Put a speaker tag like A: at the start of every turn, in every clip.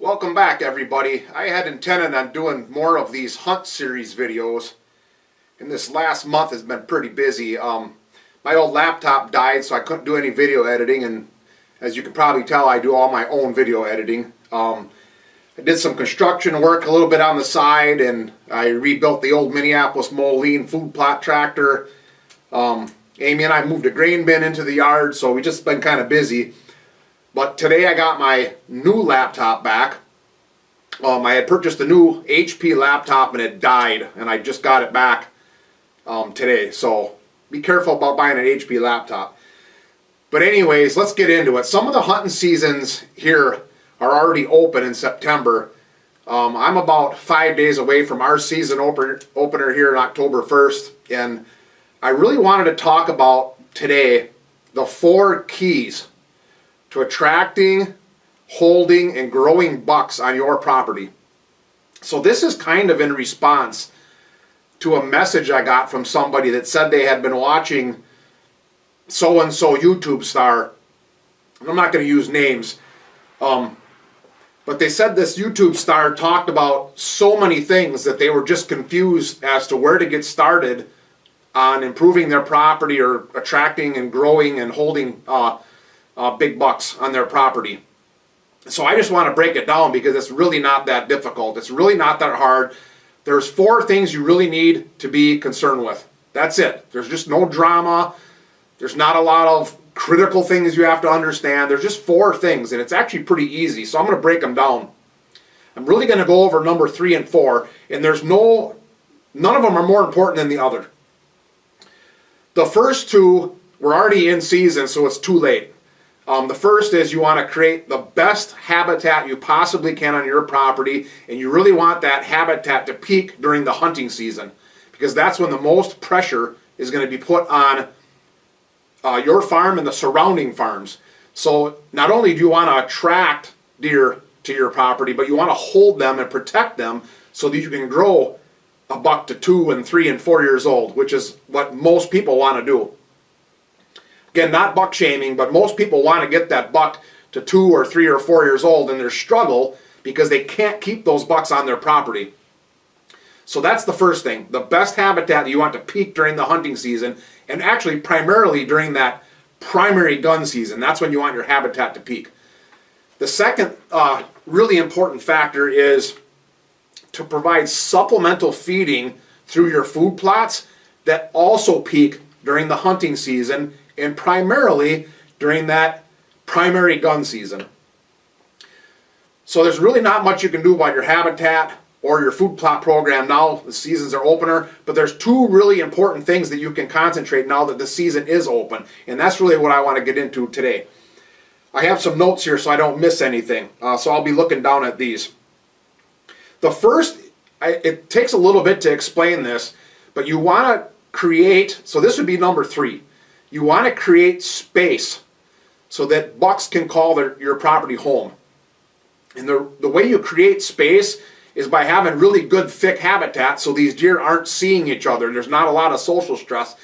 A: Welcome back, everybody. I had intended on doing more of these hunt series videos, and this last month has been pretty busy. My old laptop died, so I couldn't do any video editing, and as you can probably tell, I do all my own video editing. I did some construction work a little bit on the side, and I rebuilt the old Minneapolis Moline food plot tractor. Amy and I moved a grain bin into the yard, so we just been kind of busy. But today I got my new laptop back. I had purchased a new HP laptop and it died, and I just got it back today. So be careful about buying an HP laptop. But anyways, let's get into it. Some of the hunting seasons here are already open in September. I'm about 5 days away from our season opener here on October 1st, and I really wanted to talk about today the 4 keys to attracting, holding, and growing bucks on your property. So this is kind of in response to a message I got from somebody that said they had been watching so-and-so YouTube star. I'm not going to use names, but they said this YouTube star talked about so many things that they were just confused as to where to get started on improving their property or attracting and growing and holding big bucks on their property. So I just want to break it down because it's really not that difficult. It's really not that hard. There's 4 things you really need to be concerned with. That's it. There's just no drama. There's not a lot of critical things you have to understand. There's just 4 things, and it's actually pretty easy. So I'm going to break them down. I'm really going to go over number 3 and 4, and none of them are more important than the other. The first 2, we're already in season, so it's too late. The first is you want to create the best habitat you possibly can on your property, and you really want that habitat to peak during the hunting season, because that's when the most pressure is going to be put on your farm and the surrounding farms. So not only do you want to attract deer to your property, but you want to hold them and protect them so that you can grow a buck to 2 and 3 and 4 years old, which is what most people want to do. Again, not buck shaming, but most people want to get that buck to 2 or 3 or 4 years old, and they struggle because they can't keep those bucks on their property. So that's the first thing. The best habitat that you want to peak during the hunting season, and actually primarily during that primary gun season. That's when you want your habitat to peak. The second really important factor is to provide supplemental feeding through your food plots that also peak during the hunting season and primarily during that primary gun season. So there's really not much you can do about your habitat or your food plot program now the seasons are opener, but there's 2 really important things that you can concentrate now that the season is open, and that's really what I want to get into today. I have some notes here so I don't miss anything, so I'll be looking down at these. The first, it takes a little bit to explain this, but you want to create, so this would be number 3. You want to create space so that bucks can call your property home. And the way you create space is by having really good thick habitat so these deer aren't seeing each other. There's not a lot of social stress.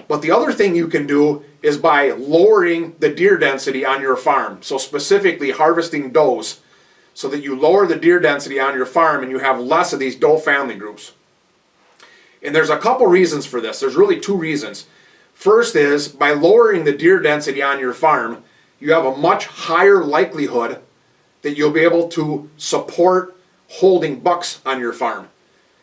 A: But the other thing you can do is by lowering the deer density on your farm. So specifically harvesting does, so that you lower the deer density on your farm and you have less of these doe family groups. And there's a couple reasons for this. There's really 2 reasons. First is, by lowering the deer density on your farm, you have a much higher likelihood that you'll be able to support holding bucks on your farm.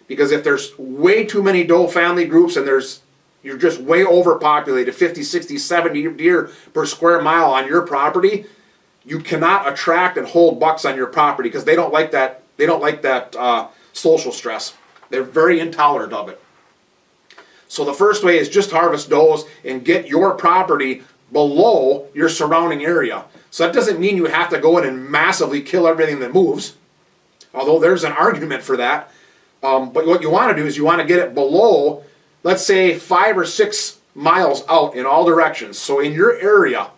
A: Because if there's way too many doe family groups and you're just way overpopulated, 50, 60, 70 deer per square mile on your property, you cannot attract and hold bucks on your property because they don't like that. They don't like that social stress. They're very intolerant of it. So the first way is just harvest does and get your property below your surrounding area. So that doesn't mean you have to go in and massively kill everything that moves, although there's an argument for that. But what you want to do is you want to get it below, let's say 5 or 6 miles out in all directions. So in your area,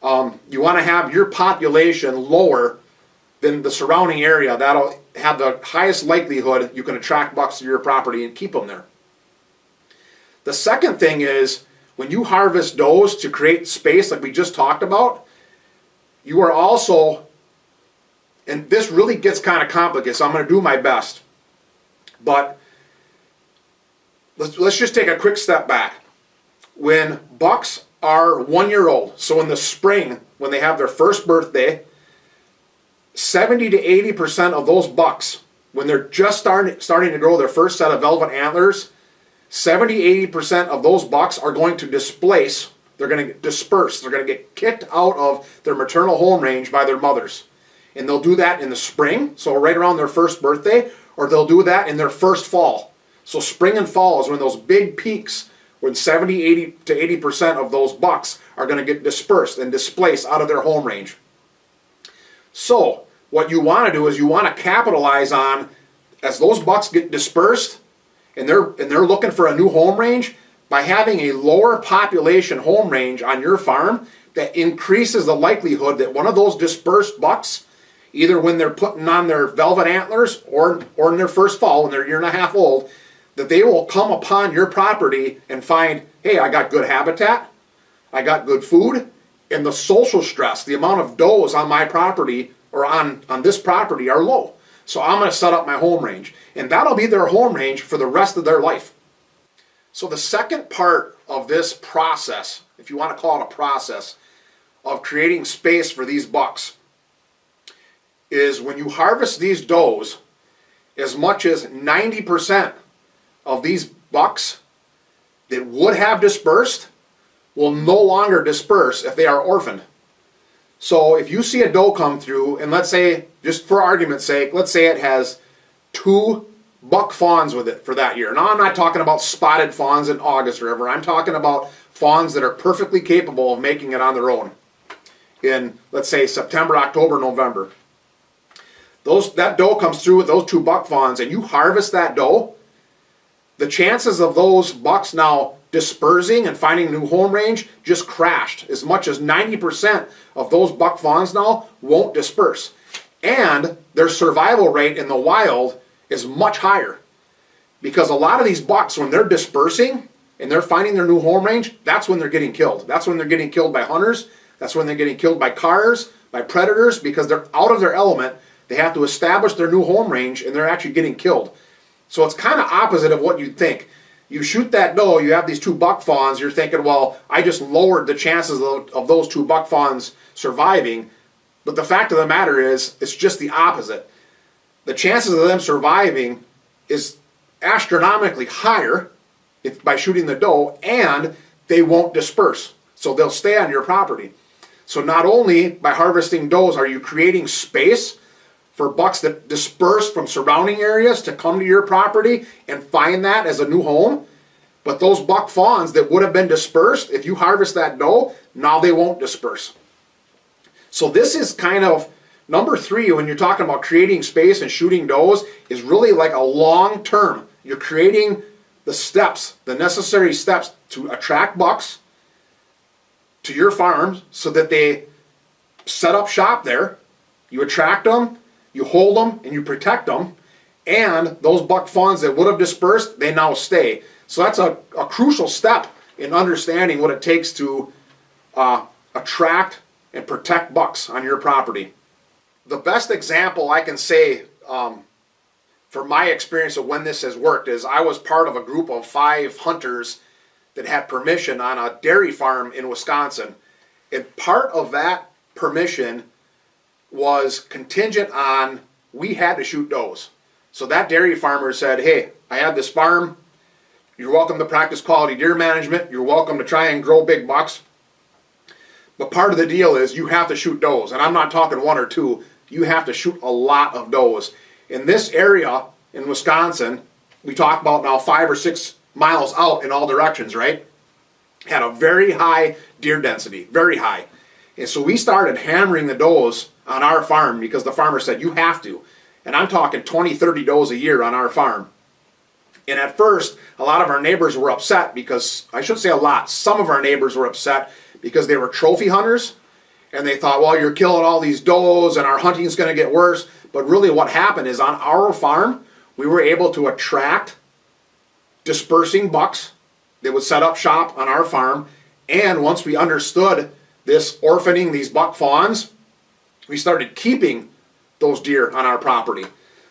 A: you want to have your population lower than the surrounding area. That'll have the highest likelihood you can attract bucks to your property and keep them there. The second thing is, when you harvest does to create space like we just talked about, you are also and this really gets kind of complicated, so I'm going to do my best. But let's just take a quick step back. When bucks are 1 year old, so in the spring, when they have their first birthday, 70 to 80% of those bucks, when they're just starting to grow their first set of velvet antlers, 70-80% of those bucks are going to displace. They're going to disperse. They're going to get kicked out of their maternal home range by their mothers. And they'll do that in the spring, so right around their first birthday, or they'll do that in their first fall. So spring and fall is when those big peaks, when 70, 80 to 80% of those bucks are going to get dispersed and displaced out of their home range. So what you want to do is you want to capitalize on, as those bucks get dispersed and they're looking for a new home range, by having a lower population home range on your farm that increases the likelihood that one of those dispersed bucks, either when they're putting on their velvet antlers or in their first fall, when they're 1.5 years old, that they will come upon your property and find, hey, I got good habitat, I got good food, and the social stress, the amount of does on my property or on this property are low. So I'm going to set up my home range. And that'll be their home range for the rest of their life. So the second part of this process, if you want to call it a process, of creating space for these bucks, is when you harvest these does, as much as 90% of these bucks that would have dispersed will no longer disperse if they are orphaned. So if you see a doe come through, and let's say, just for argument's sake, let's say it has 2 buck fawns with it for that year. Now I'm not talking about spotted fawns in August or whatever. I'm talking about fawns that are perfectly capable of making it on their own in, let's say, September, October, November. That doe comes through with those 2 buck fawns, and you harvest that doe, the chances of those bucks now dispersing and finding a new home range just crashed. As much as 90% of those buck fawns now won't disperse. And their survival rate in the wild is much higher. Because a lot of these bucks, when they're dispersing and they're finding their new home range, that's when they're getting killed. That's when they're getting killed by hunters. That's when they're getting killed by cars, by predators, because they're out of their element. They have to establish their new home range, and they're actually getting killed. So it's kind of opposite of what you'd think. You shoot that doe, you have these 2 buck fawns, you're thinking, well, I just lowered the chances of those 2 buck fawns surviving. But the fact of the matter is, it's just the opposite. The chances of them surviving is astronomically higher by shooting the doe, and they won't disperse. So they'll stay on your property. So not only by harvesting does are you creating space for bucks that disperse from surrounding areas to come to your property and find that as a new home, but those buck fawns that would have been dispersed, if you harvest that doe, now they won't disperse. So this is kind of number 3 when you're talking about creating space and shooting does, is really like a long term. You're creating the steps, the necessary steps to attract bucks to your farm so that they set up shop there. You attract them, you hold them, and you protect them, and those buck fawns that would have dispersed, they now stay. So that's a crucial step in understanding what it takes to attract and protect bucks on your property. The best example I can say for my experience of when this has worked is I was part of a group of 5 hunters that had permission on a dairy farm in Wisconsin. And part of that permission was contingent on we had to shoot does. So that dairy farmer said, hey, I have this farm. You're welcome to practice quality deer management. You're welcome to try and grow big bucks. But part of the deal is you have to shoot does. And I'm not talking 1 or 2. You have to shoot a lot of does. In this area in Wisconsin, we talk about now 5 or 6 miles out in all directions, right? Had a very high deer density, very high. And so we started hammering the does on our farm because the farmer said, you have to. And I'm talking 20, 30 does a year on our farm. And at first, a lot of our neighbors were upset because, I should say a lot, some of our neighbors were upset because they were trophy hunters. And they thought, well, you're killing all these does and our hunting's going to get worse. But really what happened is on our farm, we were able to attract dispersing bucks. They would set up shop on our farm. And once we understood this orphaning, these buck fawns, we started keeping those deer on our property.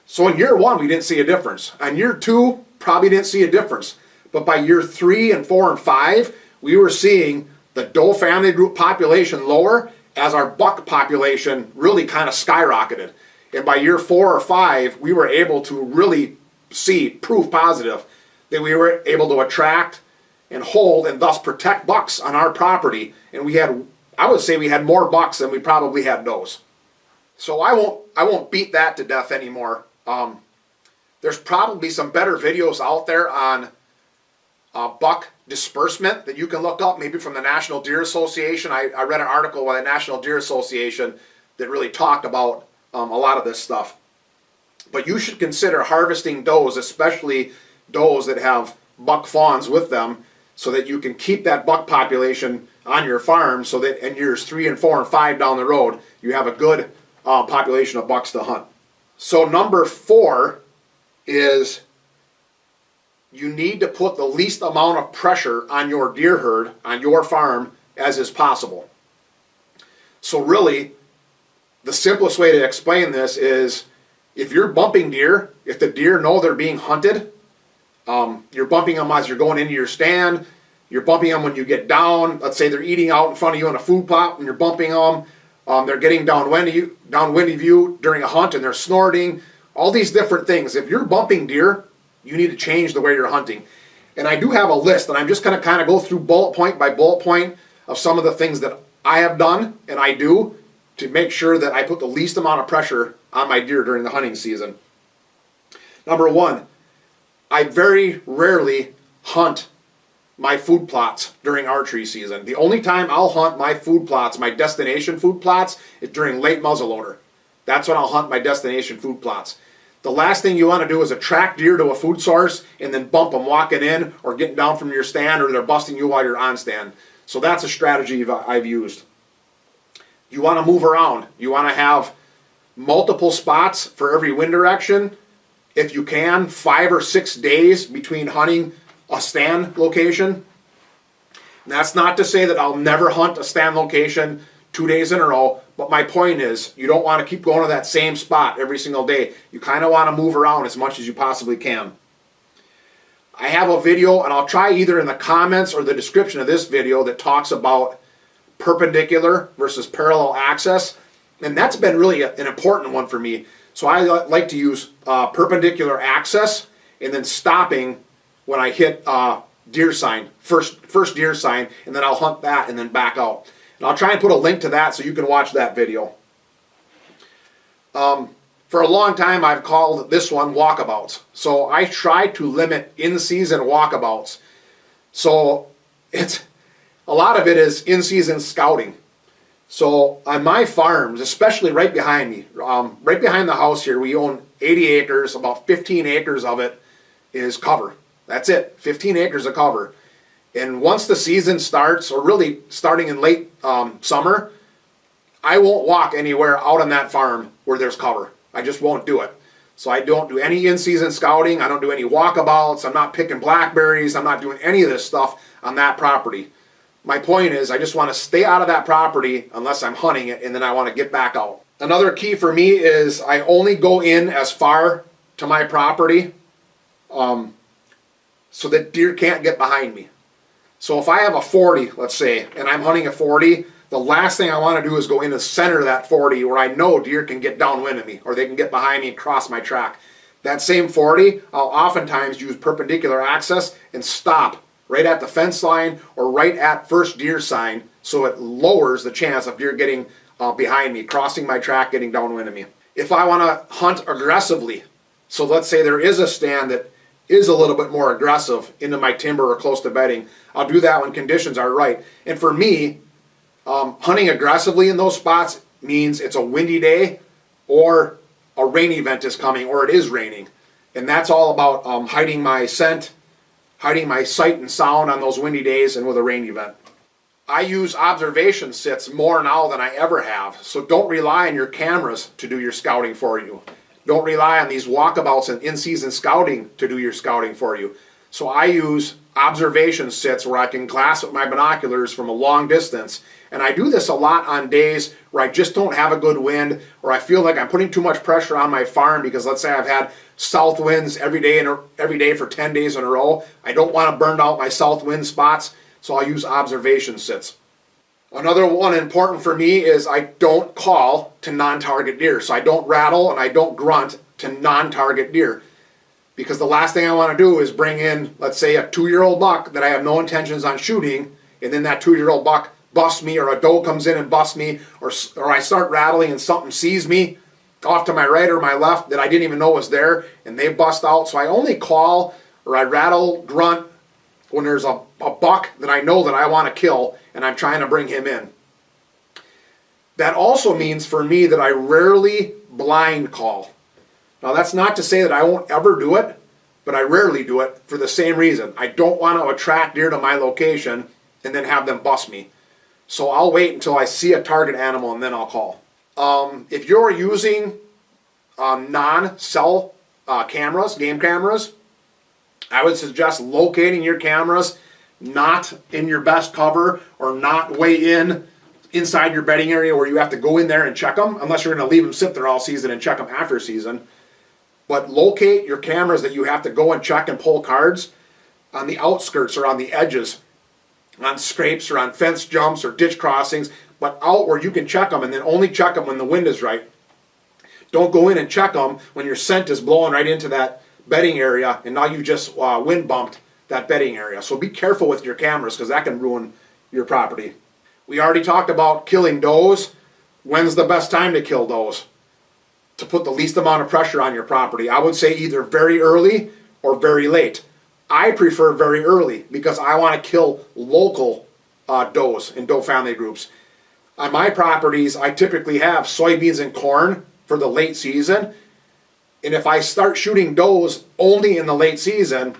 A: So in year 1, we didn't see a difference. On year 2, probably didn't see a difference. But by year 3 and 4 and 5, we were seeing the doe family group population lower as our buck population really kind of skyrocketed. And by year 4 or 5, we were able to really see proof positive that we were able to attract and hold and thus protect bucks on our property. And we had, I would say we had more bucks than we probably had does. So I won't beat that to death anymore. There's probably some better videos out there on buck disbursement that you can look up, maybe from the National Deer Association. I read an article by the National Deer Association that really talked about a lot of this stuff. But you should consider harvesting does, especially does that have buck fawns with them, so that you can keep that buck population on your farm, so that in years 3 and 4 and 5 down the road, you have a good population of bucks to hunt. So number 4 is you need to put the least amount of pressure on your deer herd, on your farm, as is possible. So really, the simplest way to explain this is, if you're bumping deer, if the deer know they're being hunted, you're bumping them as you're going into your stand, you're bumping them when you get down. Let's say they're eating out in front of you on a food plot and you're bumping them. They're getting downwind of you during a hunt and they're snorting. All these different things. If you're bumping deer, you need to change the way you're hunting. And I do have a list, and I'm just going to kind of go through bullet point by bullet point of some of the things that I have done and I do to make sure that I put the least amount of pressure on my deer during the hunting season. Number 1, I very rarely hunt my food plots during archery season. The only time I'll hunt my food plots, my destination food plots, is during late muzzleloader. That's when I'll hunt my destination food plots. The last thing you want to do is attract deer to a food source and then bump them walking in or getting down from your stand, or they're busting you while you're on stand. So that's a strategy I've used. You want to move around. You want to have multiple spots for every wind direction. If you can, 5 or 6 days between hunting a stand location. And that's not to say that I'll never hunt a stand location 2 days in a row, but my point is, you don't want to keep going to that same spot every single day. You kind of want to move around as much as you possibly can. I have a video, and I'll try either in the comments or the description of this video, that talks about perpendicular versus parallel access, and that's been really an important one for me. So I like to use perpendicular access and then stopping when I hit deer sign, first deer sign, and then I'll hunt that and then back out. And I'll try and put a link to that so you can watch that video. For a long time I've called this one walkabouts. So I try to limit in-season walkabouts. So a lot of it is in-season scouting. So on my farms, especially right behind me, right behind the house here, we own 80 acres, about 15 acres of it is cover. That's it, 15 acres of cover. And once the season starts, or really starting in late summer, I won't walk anywhere out on that farm where there's cover. I just won't do it. So I don't do any in-season scouting. I don't do any walkabouts. I'm not picking blackberries. I'm not doing any of this stuff on that property. My point is, I just want to stay out of that property unless I'm hunting it, and then I want to get back out. Another key for me is I only go in as far to my property so that deer can't get behind me. So if I have a 40, let's say, and I'm hunting a 40, the last thing I want to do is go in the center of that 40 where I know deer can get downwind of me, or they can get behind me and cross my track. That same 40, I'll oftentimes use perpendicular access and stop right at the fence line or right at first deer sign, so it lowers the chance of deer getting behind me, crossing my track, getting downwind of me. If I want to hunt aggressively, so let's say there is a stand that is a little bit more aggressive into my timber or close to bedding, I'll do that when conditions are right. And for me, hunting aggressively in those spots means it's a windy day or a rain event is coming, or it is raining. And that's all about hiding my scent, hiding my sight and sound on those windy days and with a rain event. I use observation sits more now than I ever have, so don't rely on your cameras to do your scouting for you. Don't rely on these walkabouts and in-season scouting to do your scouting for you. So I use observation sits where I can glass with my binoculars from a long distance. And I do this a lot on days where I just don't have a good wind, or I feel like I'm putting too much pressure on my farm because let's say I've had south winds every day for 10 days in a row. I don't want to burn out my south wind spots, so I'll use observation sits. Another one important for me is I don't call to non-target deer. So I don't rattle and I don't grunt to non-target deer. Because the last thing I want to do is bring in, let's say, a 2-year-old buck that I have no intentions on shooting, and then that 2-year-old buck busts me, or a doe comes in and busts me, or I start rattling and something sees me off to my right or my left that I didn't even know was there, and they bust out. So I only call or I rattle, grunt when there's a buck that I know that I want to kill and I'm trying to bring him in. That also means for me that I rarely blind call. Now that's not to say that I won't ever do it, but I rarely do it for the same reason. I don't want to attract deer to my location and then have them bust me. So I'll wait until I see a target animal and then I'll call. If you're using non-cell cameras, game cameras, I would suggest locating your cameras not in your best cover or not way inside your bedding area where you have to go in there and check them, unless you're going to leave them sit there all season and check them after season. But locate your cameras that you have to go and check and pull cards on the outskirts or on the edges, on scrapes or on fence jumps or ditch crossings, but out where you can check them, and then only check them when the wind is right. Don't go in and check them when your scent is blowing right into that bedding area and now you just wind bumped that bedding area. So be careful with your cameras because that can ruin your property. We already talked about killing does. When's the best time to kill does? To put the least amount of pressure on your property. I would say either very early or very late. I prefer very early because I want to kill local does in doe family groups. On my properties, I typically have soybeans and corn for the late season. And if I start shooting does only in the late season,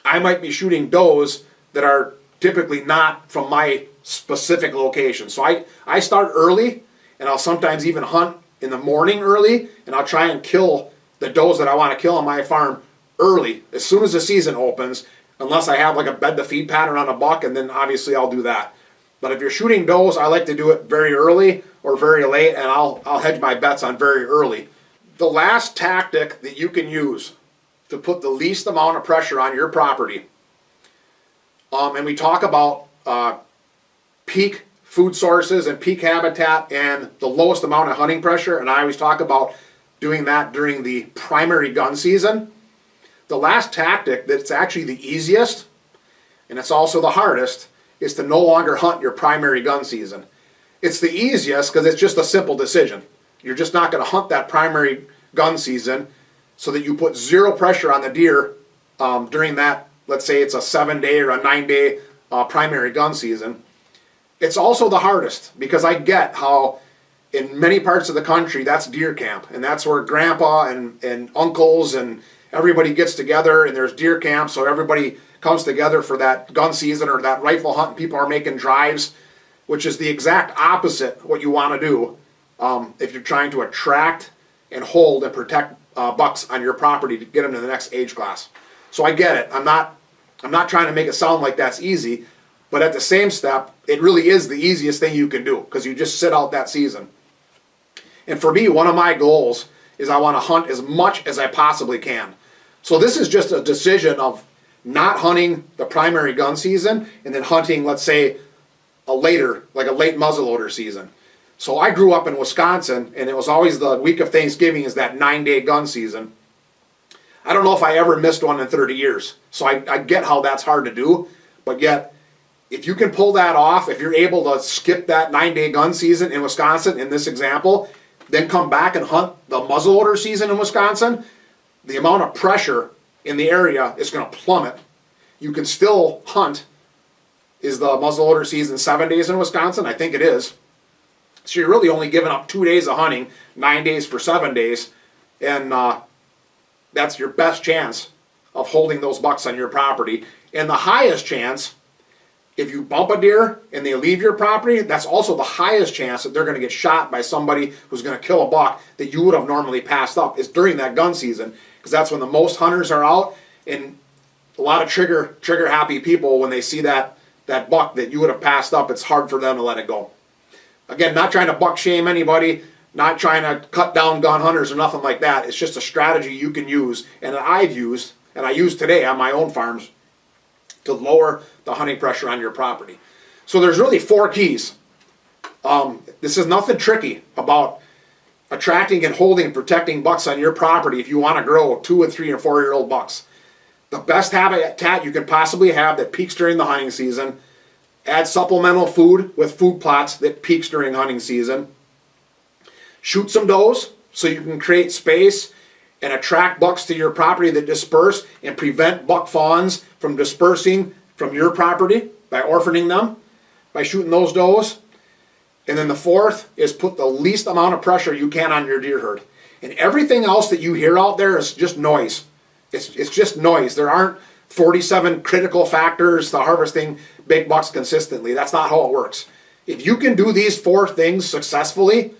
A: I might be shooting does that are typically not from my specific location. So I start early, and I'll sometimes even hunt in the morning early, and I'll try and kill the does that I want to kill on my farm early, as soon as the season opens, unless I have like a bed to feed pattern on a buck, and then obviously I'll do that. But if you're shooting does, I like to do it very early or very late, and I'll hedge my bets on very early. The last tactic that you can use to put the least amount of pressure on your property, and we talk about peak food sources and peak habitat and the lowest amount of hunting pressure, and I always talk about doing that during the primary gun season. The last tactic that's actually the easiest, and it's also the hardest, is to no longer hunt your primary gun season. It's the easiest because it's just a simple decision. You're just not going to hunt that primary gun season so that you put zero pressure on the deer during that, let's say it's a 7-day or a 9-day primary gun season. It's also the hardest because I get how in many parts of the country that's deer camp, and that's where grandpa and uncles and everybody gets together and there's deer camp, so everybody comes together for that gun season or that rifle hunt, and people are making drives, which is the exact opposite what you want to do if you're trying to attract and hold and protect bucks on your property to get them to the next age class. So I get it. I'm not trying to make it sound like that's easy, but at the same step, it really is the easiest thing you can do because you just sit out that season. And for me, one of my goals is I want to hunt as much as I possibly can. So this is just a decision of not hunting the primary gun season and then hunting, let's say, a late muzzleloader season. So I grew up in Wisconsin, and it was always the week of Thanksgiving is that 9-day gun season. I don't know if I ever missed one in 30 years. So I get how that's hard to do, but yet if you can pull that off, if you're able to skip that 9-day gun season in Wisconsin, in this example, then come back and hunt the muzzleloader season in Wisconsin, the amount of pressure in the area is going to plummet. You can still hunt. Is the muzzleloader season 7 days in Wisconsin? I think it is. So you're really only giving up 2 days of hunting, 9 days for 7 days, and that's your best chance of holding those bucks on your property. And the highest chance, if you bump a deer and they leave your property, that's also the highest chance that they're going to get shot by somebody who's going to kill a buck that you would have normally passed up, is during that gun season, because that's when the most hunters are out. And a lot of trigger happy people, when they see that buck that you would have passed up, it's hard for them to let it go. Again, not trying to buck shame anybody, not trying to cut down gun hunters or nothing like that. It's just a strategy you can use, and that I've used, and I use today on my own farms, to lower the hunting pressure on your property. So there's really 4 keys. This is nothing tricky about attracting and holding and protecting bucks on your property if you want to grow 2 and 3 and 4-year-old bucks. The best habitat you can possibly have that peaks during the hunting season. Add supplemental food with food plots that peaks during hunting season. Shoot some does so you can create space and attract bucks to your property that disperse, and prevent buck fawns from dispersing from your property by orphaning them, by shooting those does. And then the 4th is put the least amount of pressure you can on your deer herd. And everything else that you hear out there is just noise. It's just noise. There aren't 47 critical factors to harvesting big bucks consistently. That's not how it works. If you can do these 4 things successfully,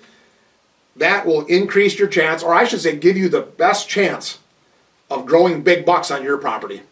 A: that will increase your chance, or I should say give you the best chance of growing big bucks on your property.